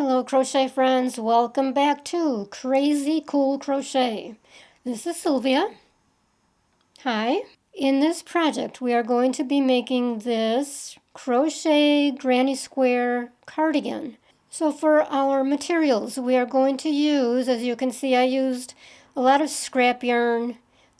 Hello crochet friends, welcome back to Crazy Cool Crochet. This is Sylvia. Hi. In this project we are going to be making this crochet granny square cardigan. So for our materials we are going to use, as you can see, I used a lot of scrap yarn,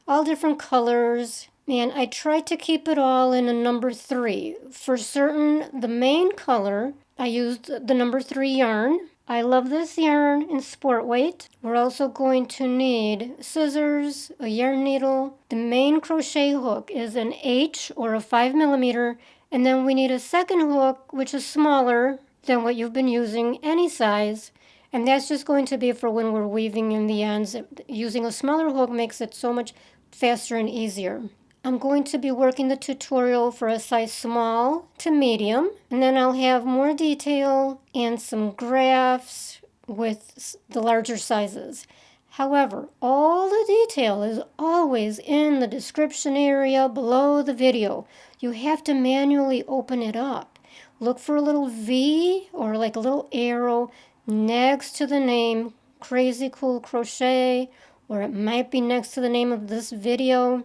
all different colors, and I tried to keep it all in a number 3. For certain, the main color, I used the number 3 yarn. I love this yarn in sport weight. We're also going to need scissors, a yarn needle. The main crochet hook is an H or a 5mm, and then we need a second hook which is smaller than what you've been using, any size. And that's just going to be for when we're weaving in the ends. Using a smaller hook makes it so much faster and easier. I'm going to be working the tutorial for a size small to medium, and then I'll have more detail and some graphs with the larger sizes. However, all the detail is always in the description area below the video. You have to manually open it up. Look for a little V or like a little arrow next to the name Crazy Cool Crochet, or it might be next to the name of this video.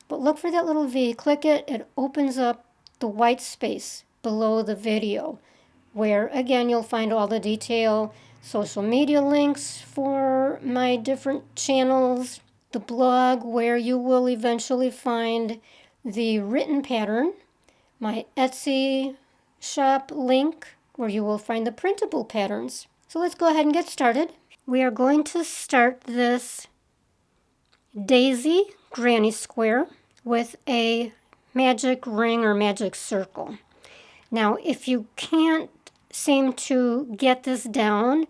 But look for that little V, click it, it opens up the white space below the video, where again you'll find all the detail, social media links for my different channels, the blog where you will eventually find the written pattern, my Etsy shop link where you will find the printable patterns. So let's go ahead and get started. We are going to start this daisy granny square with a magic ring or magic circle. Now, if you can't seem to get this down,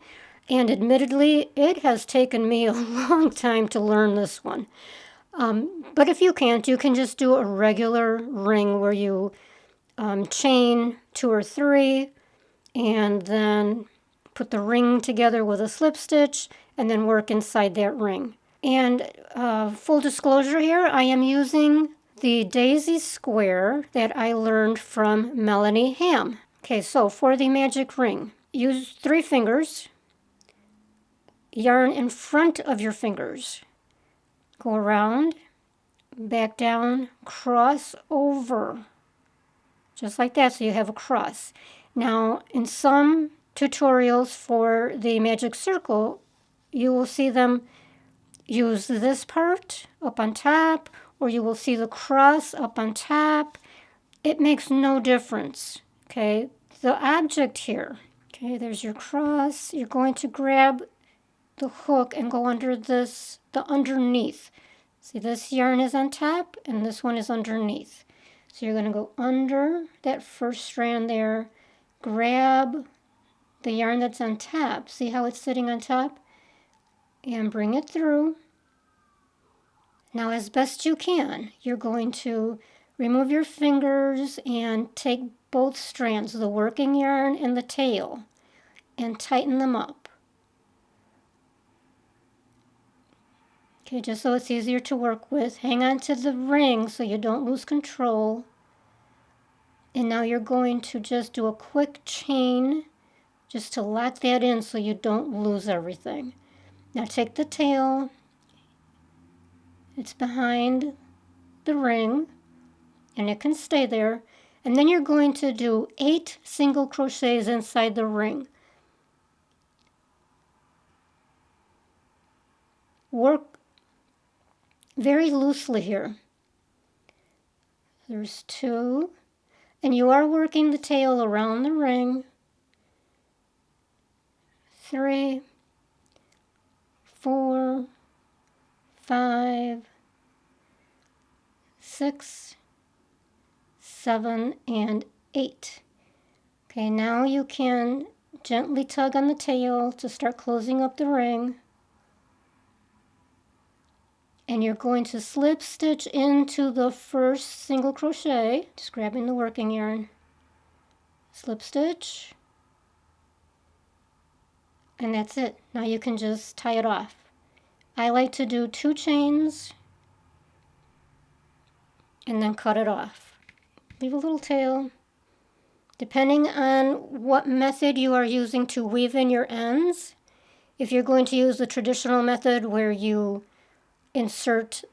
and admittedly, it has taken me a long time to learn this one. But if you can't, you can just do a regular ring where you chain 2 or 3 and then put the ring together with a slip stitch and then work inside that ring. And full disclosure here, I am using the daisy square that I learned from Melanie Ham. Okay, so for the magic ring, use 3 fingers, yarn in front of your fingers, go around, back down, cross over, just like that, so you have a cross. Now, in some tutorials for the magic circle, you will see them use this part up on top, or you will see the cross up on top. It makes no difference, okay? The object here, okay, there's your cross. You're going to grab the hook and go under this, the underneath. See, this yarn is on top and this one is underneath. So you're going to go under that first strand there, grab the yarn that's on top. See how it's sitting on top? And bring it through. Now, as best you can, you're going to remove your fingers and take both strands, the working yarn and the tail, and tighten them up. Okay, just so it's easier to work with. Hang on to the ring so you don't lose control. And now you're going to just do a quick chain just to lock that in so you don't lose everything. Now take the tail, it's behind the ring, and it can stay there. And then you're going to do 8 single crochets inside the ring. Work very loosely here. There's 2, and you are working the tail around the ring. 3, 4, 5, 6, 7, and 8. Okay, now you can gently tug on the tail to start closing up the ring. And you're going to slip stitch into the first single crochet, just grabbing the working yarn. Slip stitch. And that's it. Now you can just tie it off. I like to do 2 chains and then cut it off. Leave a little tail Depending on what method you are using to weave in your ends, if you're going to use the traditional method where you insert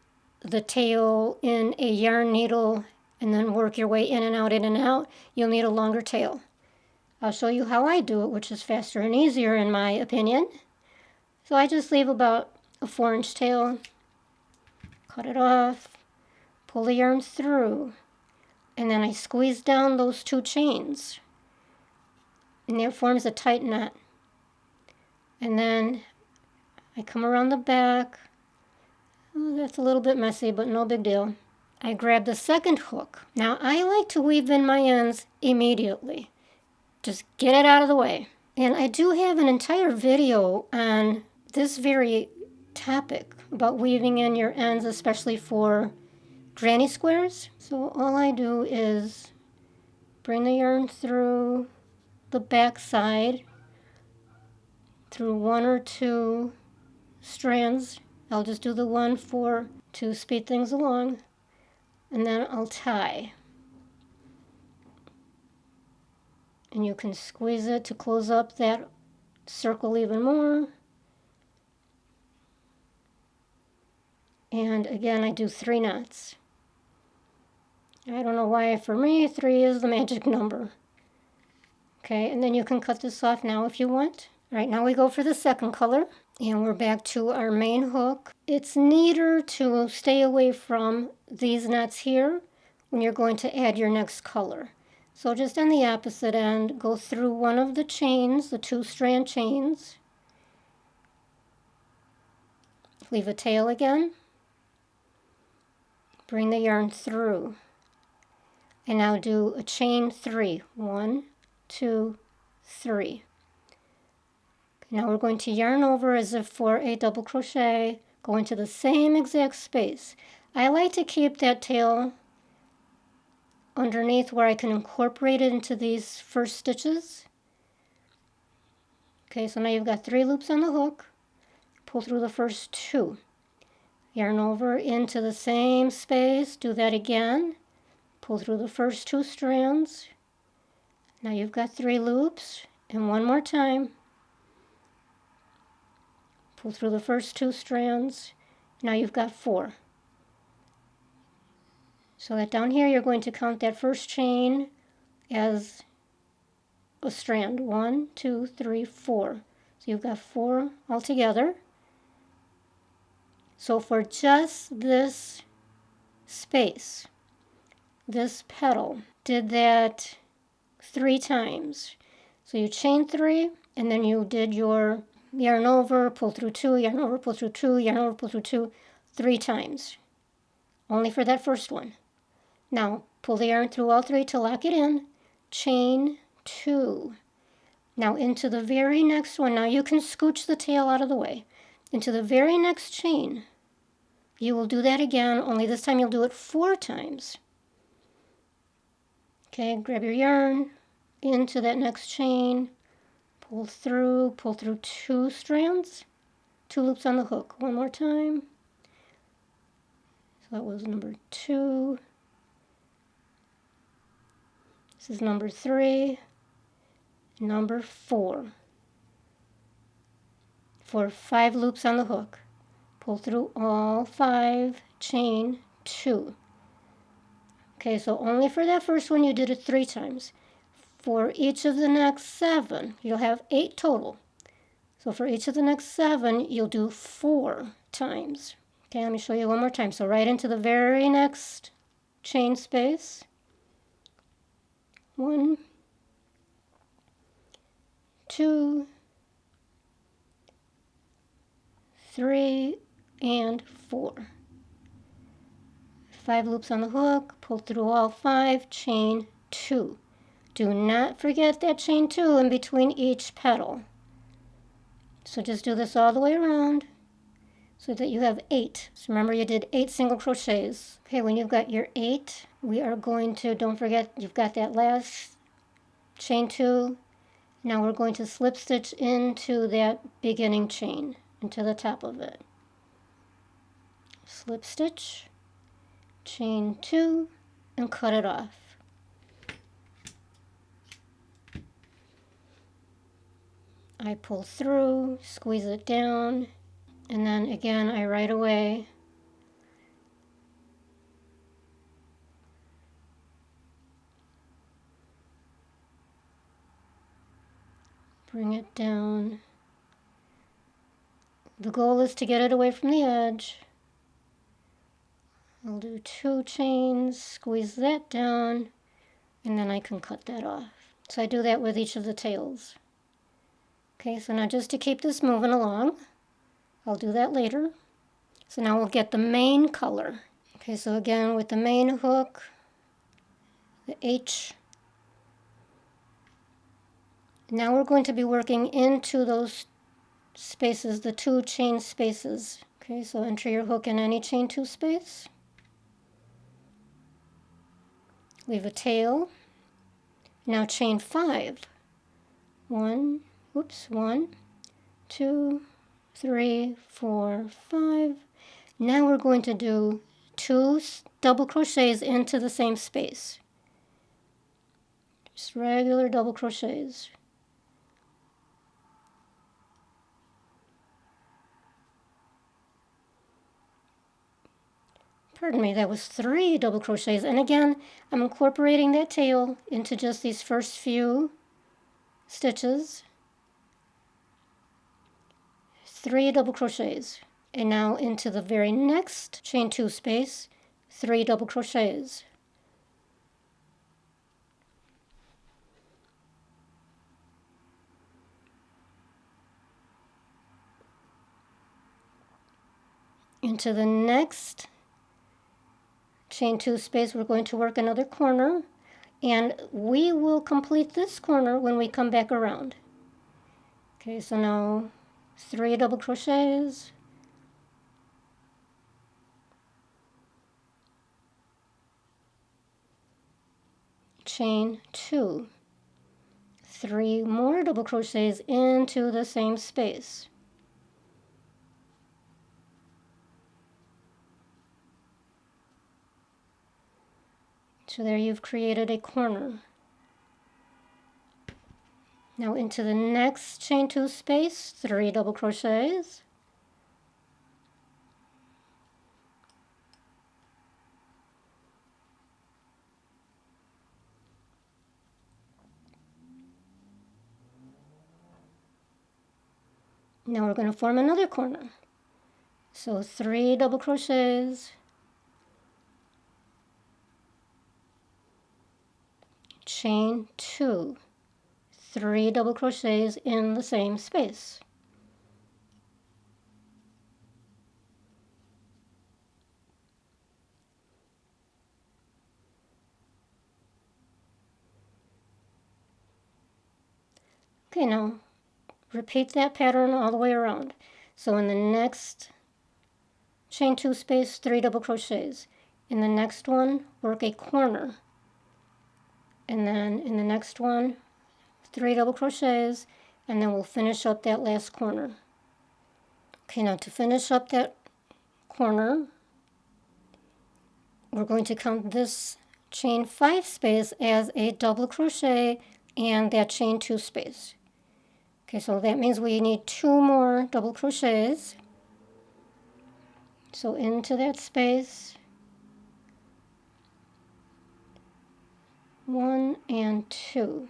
the tail in a yarn needle and then work your way in and out, you'll need a longer tail. I'll show you how I do it, which is faster and easier in my opinion. So I just leave about a 4-inch tail, cut it off, pull the yarn through, and then I squeeze down those 2 chains, and that forms a tight knot. And then I come around the back. Oh, that's a little bit messy, but no big deal. I grab the second hook. Now I like to weave in my ends immediately. Just get it out of the way. And I do have an entire video on this very topic about weaving in your ends, especially for granny squares. So all I do is bring the yarn through the back side, through 1 or 2 strands. I'll just do the one to speed things along, and then I'll tie. And you can squeeze it to close up that circle even more. And again, I do 3 knots. I don't know why, for me, 3 is the magic number. Okay, and then you can cut this off now if you want. All right, now we go for the second color, and we're back to our main hook. It's neater to stay away from these knots here when you're going to add your next color. So just on the opposite end, go through one of the chains, the 2-strand chains. Leave a tail again. Bring the yarn through. And now do a chain 3. 1, 2, 3. Now we're going to yarn over as if for a double crochet, go into the same exact space. I like to keep that tail underneath where I can incorporate it into these first stitches. Okay, so now you've got 3 loops on the hook. Pull through the first 2. Yarn over into the same space, do that again. Pull through the first 2 strands. Now you've got 3 loops, and one more time. Pull through the first 2 strands. Now you've got 4. So that down here you're going to count that first chain as a strand. 1, 2, 3, 4. So you've got 4 altogether. So for just this space, this petal, did that 3 times. So you chain 3, and then you did your yarn over, pull through 2, yarn over, pull through 2, yarn over, pull through 2, 3 times. Only for that first one. Now, pull the yarn through all 3 to lock it in, chain 2. Now into the very next one, now you can scooch the tail out of the way. Into the very next chain, you will do that again, only this time you'll do it 4 times. Okay, grab your yarn, into that next chain, pull through 2 strands, 2 loops on the hook. One more time. So that was number 2. This is number 3, number 4. For 5 loops on the hook. Pull through all 5, chain 2. Okay, so only for that first one you did it 3 times. For each of the next 7, you'll have 8 total. So for each of the next 7, you'll do 4 times. Okay, let me show you one more time. So right into the very next chain space. 1, 2, 3, and 4. 5 loops on the hook, pull through all 5, chain 2. Do not forget that chain 2 in between each petal. So just do this all the way around so that you have 8. So remember you did 8 single crochets. Okay, when you've got your 8, we are going to, don't forget you've got that last chain 2. Now we're going to slip stitch into that beginning chain, into the top of it. Slip stitch, chain 2, and cut it off. I pull through, squeeze it down, and then again I right away bring it down. The goal is to get it away from the edge. I'll do 2 chains, squeeze that down, and then I can cut that off. So I do that with each of the tails. Okay, so now just to keep this moving along, I'll do that later. So now we'll get the main color. Okay, so again with the main hook, the H. Now we're going to be working into those spaces, the 2 chain spaces. Okay, so enter your hook in any chain 2 space. Leave a tail. Now chain 5. 1, 2, 3, 4, 5. Now we're going to do 2 double crochets into the same space. Just regular double crochets. Pardon me, that was 3 double crochets. And again, I'm incorporating that tail into just these first few stitches. 3 double crochets. And now into the very next chain 2 space, 3 double crochets. Into the next chain 2 space, we're going to work another corner, and we will complete this corner when we come back around. Okay, so now 3 double crochets, chain 2, 3 more double crochets into the same space. So there you've created a corner. Now into the next chain 2 space, 3 double crochets. Now we're going to form another corner. So 3 double crochets, chain 2, 3 double crochets in the same space. Okay, now repeat that pattern all the way around. So in the next chain 2 space, 3 double crochets. In the next one, work a corner. And then in the next one, 3 double crochets, and then we'll finish up that last corner. Okay, now to finish up that corner, we're going to count this chain 5 space as a double crochet and that chain 2 space. Okay, so that means we need 2 more double crochets. So into that space, 1 and 2.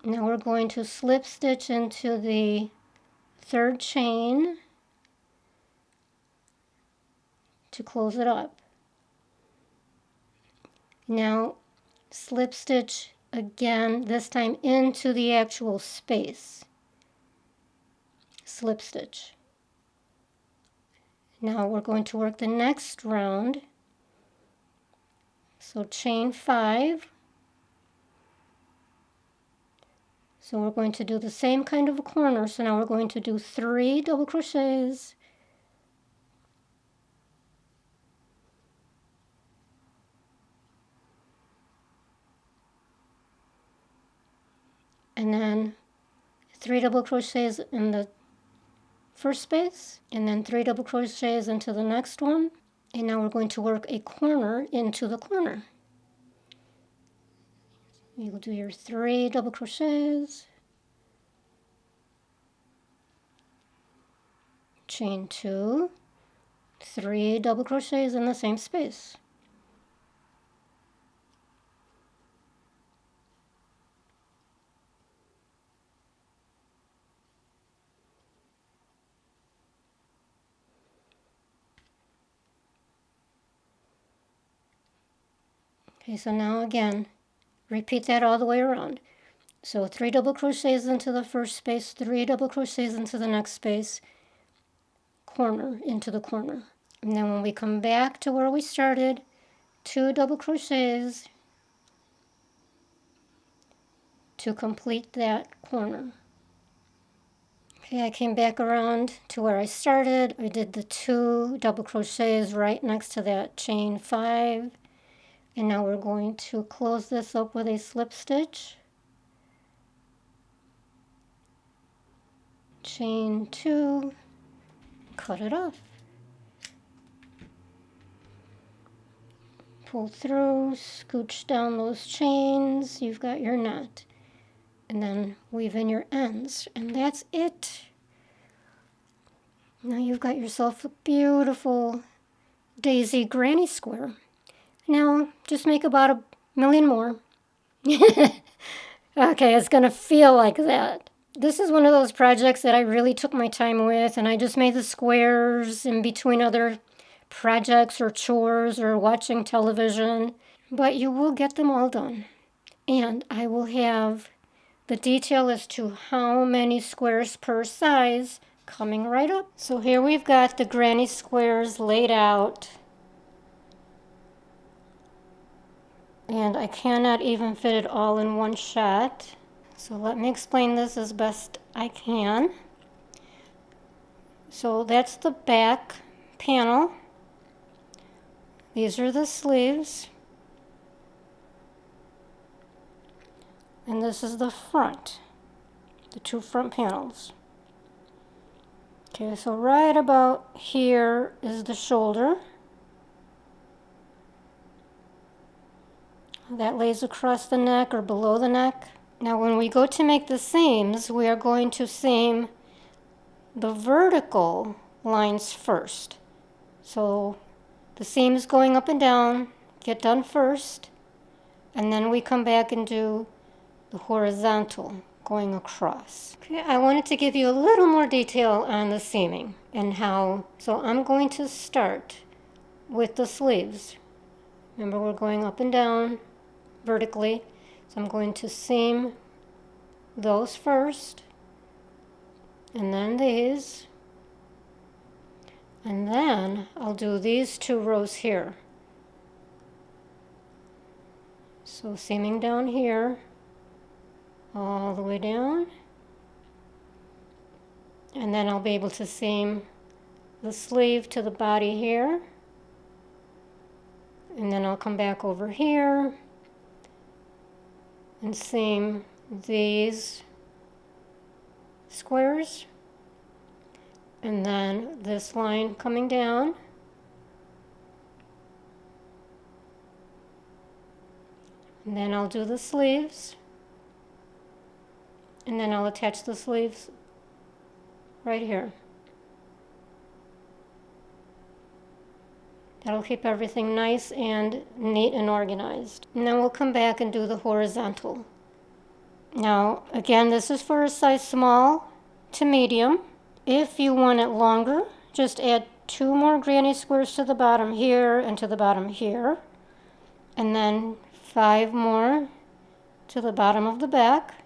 Now we're going to slip stitch into the 3rd chain to close it up. Now slip stitch again, this time into the actual space. Slip stitch. Now we're going to work the next round. So chain 5. So we're going to do the same kind of a corner. So now we're going to do 3 double crochets, and then 3 double crochets in the first space, and then 3 double crochets into the next one. And now we're going to work a corner into the corner. You'll do your 3 double crochets, chain 2, 3 double crochets in the same space. Okay, so now again, repeat that all the way around. So 3 double crochets into the first space, 3 double crochets into the next space, corner into the corner. And then when we come back to where we started, 2 double crochets to complete that corner. Okay, I came back around to where I started. I did the 2 double crochets right next to that chain 5. And now we're going to close this up with a slip stitch. Chain 2, cut it off. Pull through, scooch down those chains, you've got your knot. And then weave in your ends, and that's it. Now you've got yourself a beautiful daisy granny square. Now just make about 1,000,000 more. Okay, it's gonna feel like that. This is one of those projects that I really took my time with, and I just made the squares in between other projects or chores or watching television. But you will get them all done. And I will have the detail as to how many squares per size coming right up. So here we've got the granny squares laid out. And I cannot even fit it all in one shot. So let me explain this as best I can. So that's the back panel. These are the sleeves. And this is the front, the 2 front panels. Okay, so right about here is the shoulder. That lays across the neck or below the neck. Now when we go to make the seams, we are going to seam the vertical lines first. So the seams going up and down get done first, and then we come back and do the horizontal going across. Okay, I wanted to give you a little more detail on the seaming and how. So I'm going to start with the sleeves. Remember, we're going up and down vertically. So I'm going to seam those first, and then these, and then I'll do these 2 rows here. So seaming down here, all the way down, and then I'll be able to seam the sleeve to the body here, and then I'll come back over here and seam these squares, and then this line coming down, and then I'll do the sleeves, and then I'll attach the sleeves right here. That'll keep everything nice and neat and organized. And then we'll come back and do the horizontal. Now, again, this is for a size small to medium. If you want it longer, just add 2 more granny squares to the bottom here and to the bottom here, and then 5 more to the bottom of the back.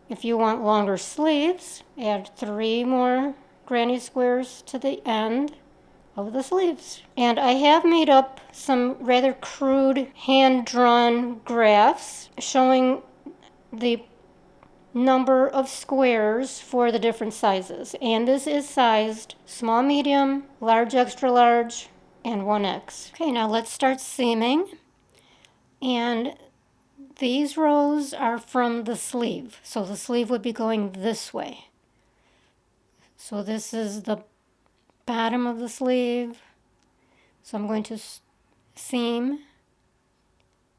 If you want longer sleeves, add 3 more granny squares to the end of the sleeves. And I have made up some rather crude hand-drawn graphs showing the number of squares for the different sizes. And this is sized small, medium, large, extra large, and 1X. Okay, now let's start seaming. And these rows are from the sleeve. So the sleeve would be going this way. So this is the bottom of the sleeve. So I'm going to seam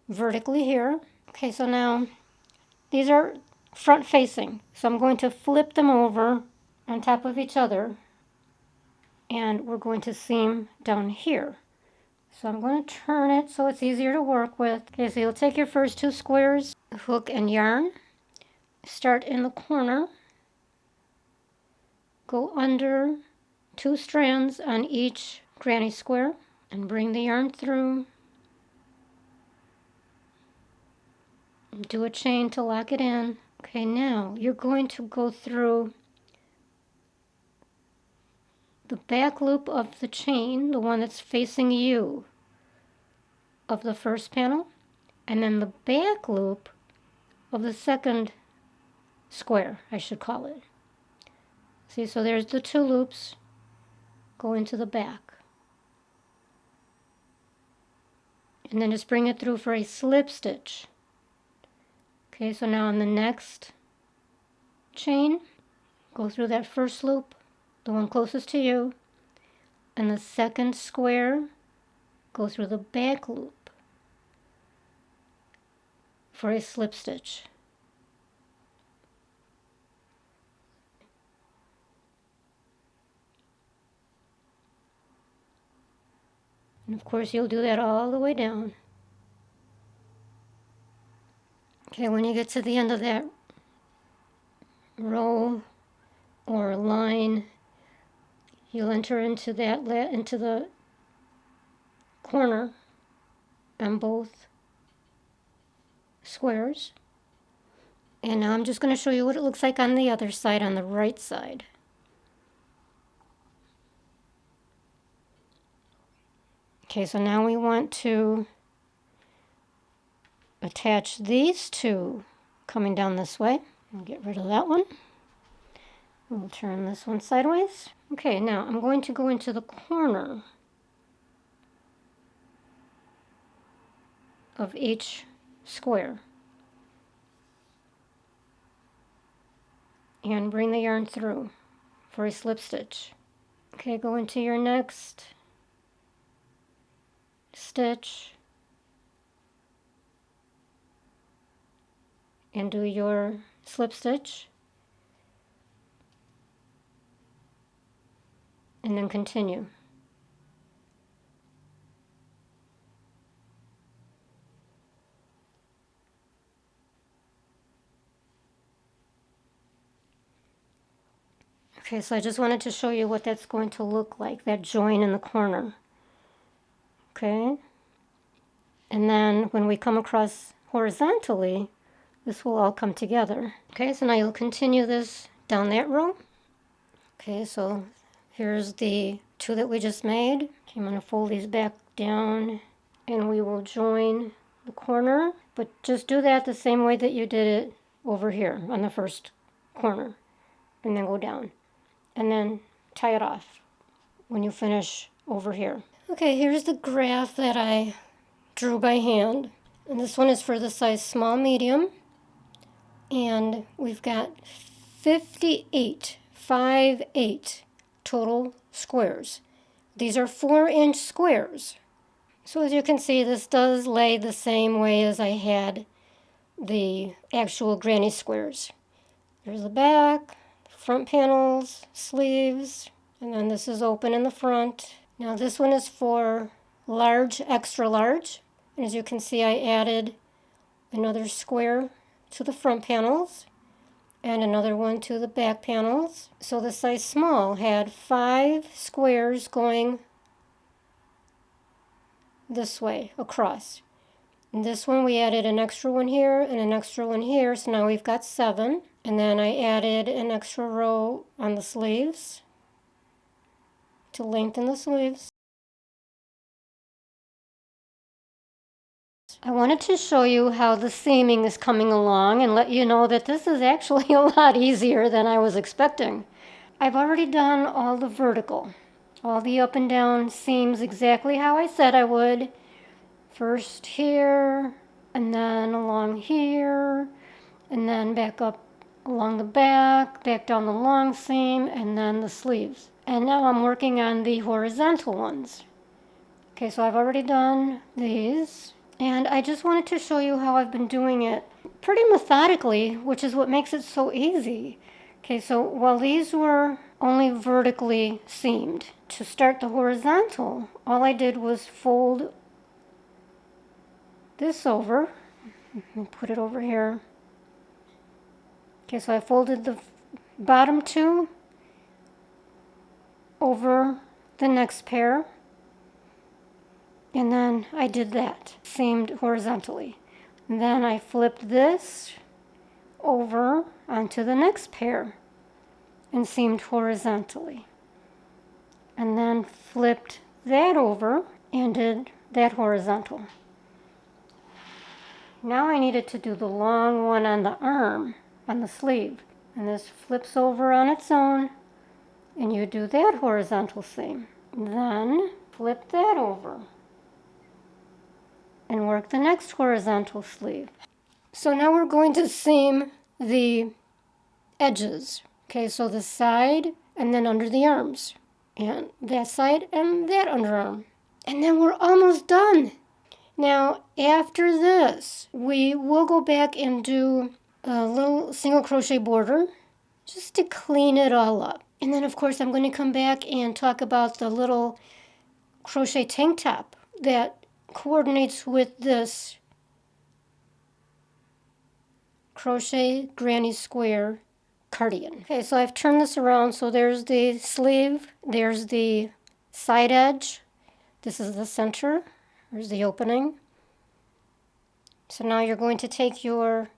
vertically here. Okay, so now these are front facing. So I'm going to flip them over on top of each other, and we're going to seam down here. So I'm going to turn it so it's easier to work with. Okay, so you'll take your first 2 squares, hook and yarn, start in the corner, go under 2 strands on each granny square, and bring the yarn through. Do a chain to lock it in. Okay, now you're going to go through the back loop of the chain, the one that's facing you, of the first panel, and then the back loop of the second square, I should call it. See, so there's the 2 loops, go into the back. And then just bring it through for a slip stitch. Okay, so now on the next chain, go through that first loop, the one closest to you, and the second square, go through the back loop for a slip stitch. And of course you'll do that all the way down. Okay, when you get to the end of that row or line, you'll enter into that into the corner on both squares. And now I'm just going to show you what it looks like on the other side, on the right side. Okay, so now we want to attach these 2 coming down this way. I'll get rid of that one. We'll turn this one sideways. Okay, now I'm going to go into the corner of each square and bring the yarn through for a slip stitch. Okay, go into your next stitch and do your slip stitch, and then continue. Okay, so I just wanted to show you what that's going to look like, that join in the corner. Okay, and then when we come across horizontally, this will all come together. Okay, so now you'll continue this down that row. Okay, so here's the 2 that we just made. Okay, I'm going to fold these back down and we will join the corner, but just do that the same way that you did it over here on the first corner, and then go down and then tie it off when you finish over here. Okay, here's the graph that I drew by hand, and this one is for the size small medium, and we've got 58 total squares. These are 4-inch squares. So as you can see, this does lay the same way as I had the actual granny squares. There's the back, front panels, sleeves, and then this is open in the front. Now this one is for large, extra large. And as you can see, I added another square to the front panels and another one to the back panels. So the size small had 5 squares going this way across. And this one we added an extra one here and an extra one here, so now we've got 7. And then I added an extra row on the sleeves to lengthen the sleeves. I wanted to show you how the seaming is coming along and let you know that this is actually a lot easier than I was expecting. I've already done all the vertical, all the up and down seams exactly how I said I would. First here, and then along here, and then back up along the back, back down the long seam, and then the sleeves. And now I'm working on the horizontal ones. Okay, so I've already done these. And I just wanted to show you how I've been doing it pretty methodically, which is what makes it so easy. Okay, so while these were only vertically seamed, to start the horizontal, all I did was fold this over and put it over here. Okay, so I folded the bottom two over the next pair, and then I did that, seamed horizontally. And then I flipped this over onto the next pair and seamed horizontally. And then flipped that over and did that horizontal. Now I needed to do the long one on the arm, on the sleeve. And this flips over on its own, and you do that horizontal seam. Then flip that over and work the next horizontal sleeve. So now we're going to seam the edges. Okay, so the side and then under the arms, and that side and that underarm. And then we're almost done. Now, after this, we will go back and do a little single crochet border just to clean it all up. And then, of course, I'm going to come back and talk about the little crochet tank top that coordinates with this crochet granny square cardigan. Okay, so I've turned this around. So there's the sleeve, there's the side edge, this is the center, there's the opening. So now you're going to take your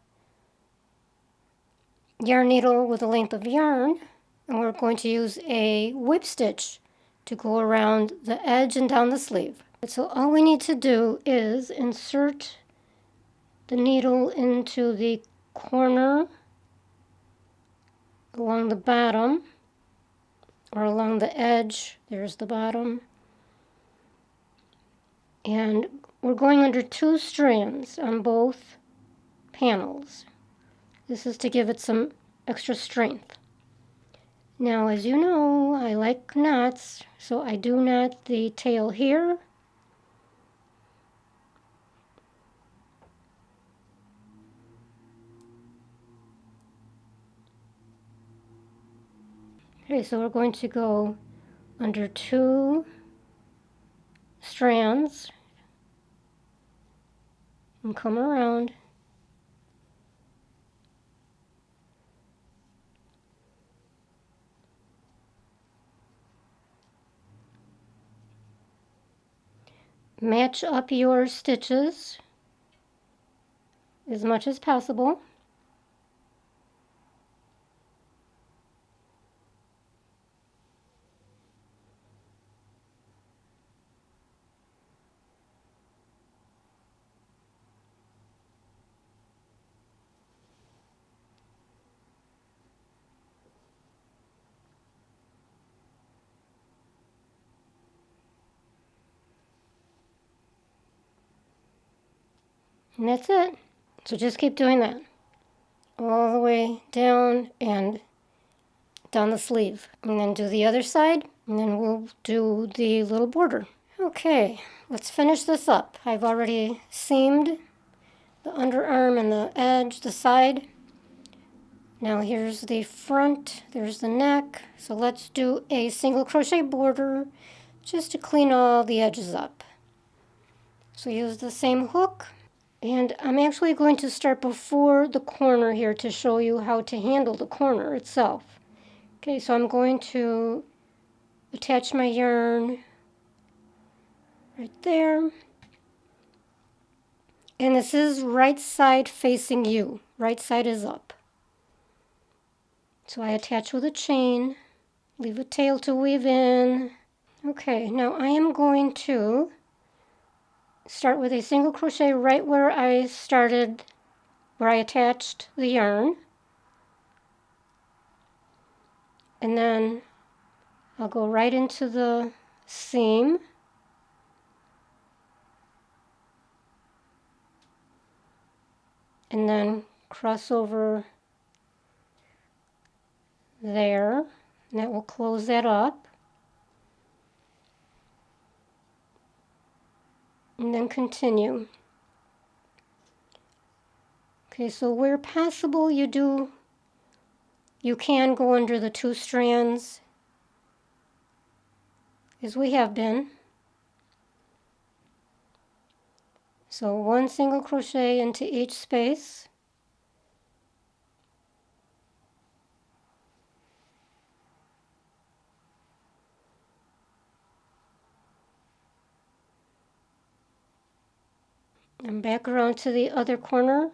yarn needle with a length of yarn, and we're going to use a whip stitch to go around the edge and down the sleeve. So all we need to do is insert the needle into the corner along the bottom, or along the edge. There's the bottom. And we're going under 2 strands on both panels. This is to give it some extra strength. Now, as you know, I like knots, so I do knot the tail here. Okay, so we're going to go under 2 strands and come around. Match up your stitches as much as possible. And that's it. So just keep doing that all the way down and down the sleeve. And then do the other side, and then we'll do the little border. Okay, let's finish this up. I've already seamed the underarm and the edge, the side. Now here's the front, there's the neck. So let's do a single crochet border just to clean all the edges up. So use the same hook. And I'm actually going to start before the corner here to show you how to handle the corner itself. Okay, so I'm going to attach my yarn right there. And this is right side facing you. Right side is up. So I attach with a chain, leave a tail to weave in. Okay, now I am going to start with a single crochet right where I started, where I attached the yarn. And then I'll go right into the seam. And then cross over there. And that will close that up. And then continue. Okay, so where possible you can go under the 2 strands, as we have been. So 1 single crochet into each space. And back around to the other corner.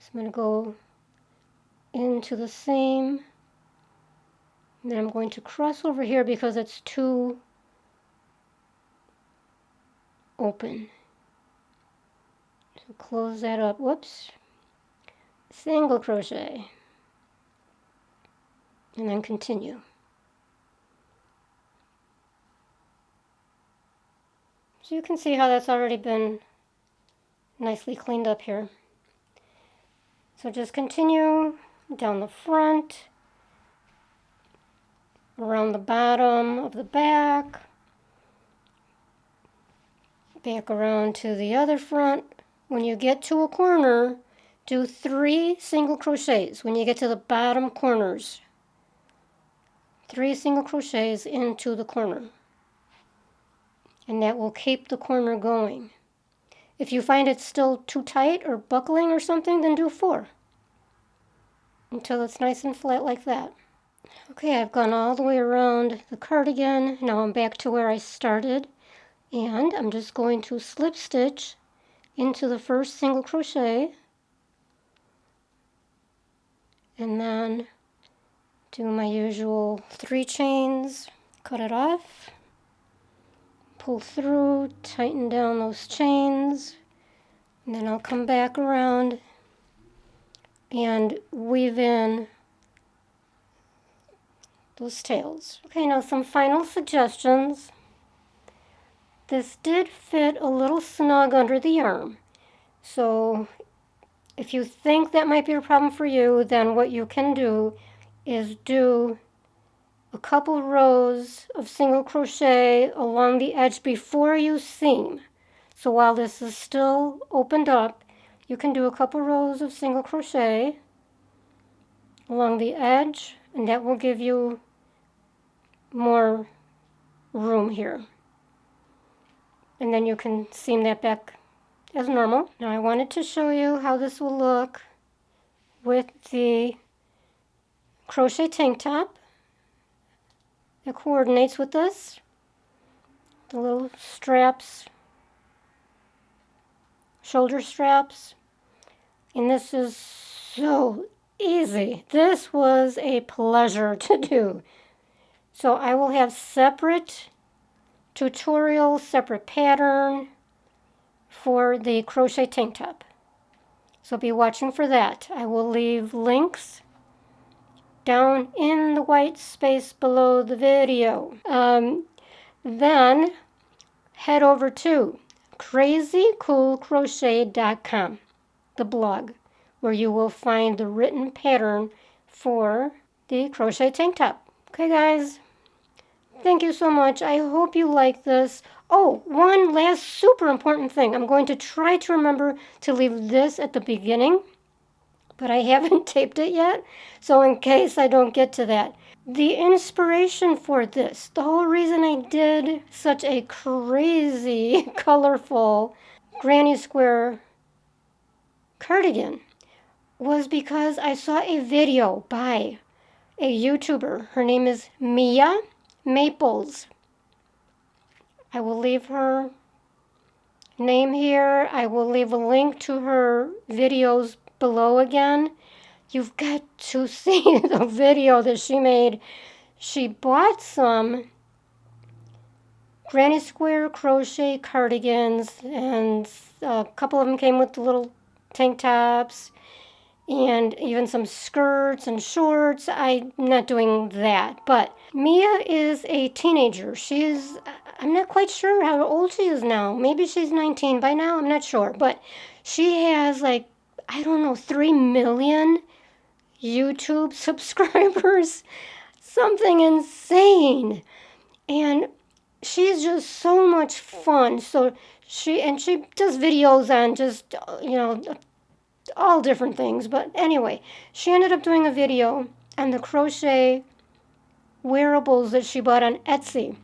So I'm going to go into the same, and then I'm going to cross over here because it's too open. So close that up. Whoops. Single crochet. And then continue. So you can see how that's already been nicely cleaned up here. So just continue down the front, around the bottom of the back, back around to the other front. When you get to a corner, do 3 single crochets. When you get to the bottom corners, 3 single crochets into the corner. And that will keep the corner going. If you find it still too tight or buckling or something, then do 4 until it's nice and flat like that. Okay, I've gone all the way around the cardigan. Now I'm back to where I started, and I'm just going to slip stitch into the first single crochet and then do my usual 3 chains, cut it off, pull through, tighten down those chains, and then I'll come back around and weave in those tails. Okay, now some final suggestions. This did fit a little snug under the arm. So if you think that might be a problem for you, then what you can do is do a couple rows of single crochet along the edge before you seam. So while this is still opened up, you can do a couple rows of single crochet along the edge, and that will give you more room here. And then you can seam that back as normal. Now I wanted to show you how this will look with the crochet tank top that coordinates with this. The little straps, shoulder straps. And this is so easy. This was a pleasure to do. So I will have separate tutorial, separate pattern for the crochet tank top. So be watching for that. I will leave links down in the white space below the video. Then head over to crazycoolcrochet.com, the blog, where you will find the written pattern for the crochet tank top. Okay, guys, thank you so much. I hope you like this. Oh, one last super important thing. I'm going to try to remember to leave this at the beginning, but I haven't taped it yet, so in case I don't get to that. The inspiration for this, the whole reason I did such a crazy, colorful granny square cardigan was because I saw a video by a YouTuber. Her name is Mia Maples. I will leave her name here. I will leave a link to her videos below again. You've got to see the video that she made. She bought some granny square crochet cardigans, and a couple of them came with the little tank tops and even some skirts and shorts. I'm not doing that, but Mia is a teenager. I'm not quite sure how old she is now. Maybe she's 19 by now, I'm not sure, but she has 3 million YouTube subscribers, something insane. And she's just so much fun. So she does videos on just, all different things. But anyway, she ended up doing a video on the crochet wearables that she bought on Etsy.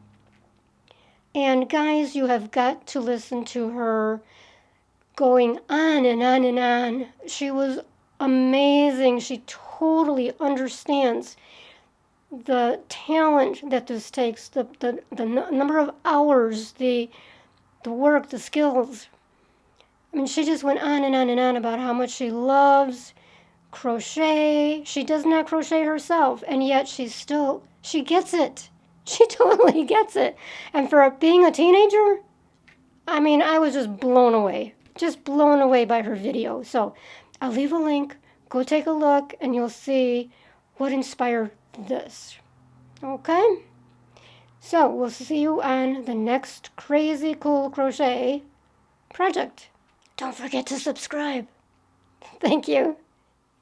And guys, you have got to listen to her going on and on and on. She was amazing. She totally understands the talent that this takes, the number of hours, the work, the skills. I mean, she just went on and on and on about how much she loves crochet. She does not crochet herself, and yet she gets it. She totally gets it. And for being a teenager, I mean, I was just blown away by her video. So I'll leave a link. Go take a look, and you'll see what inspired this. Okay? So we'll see you on the next crazy cool crochet project. Don't forget to subscribe. Thank you.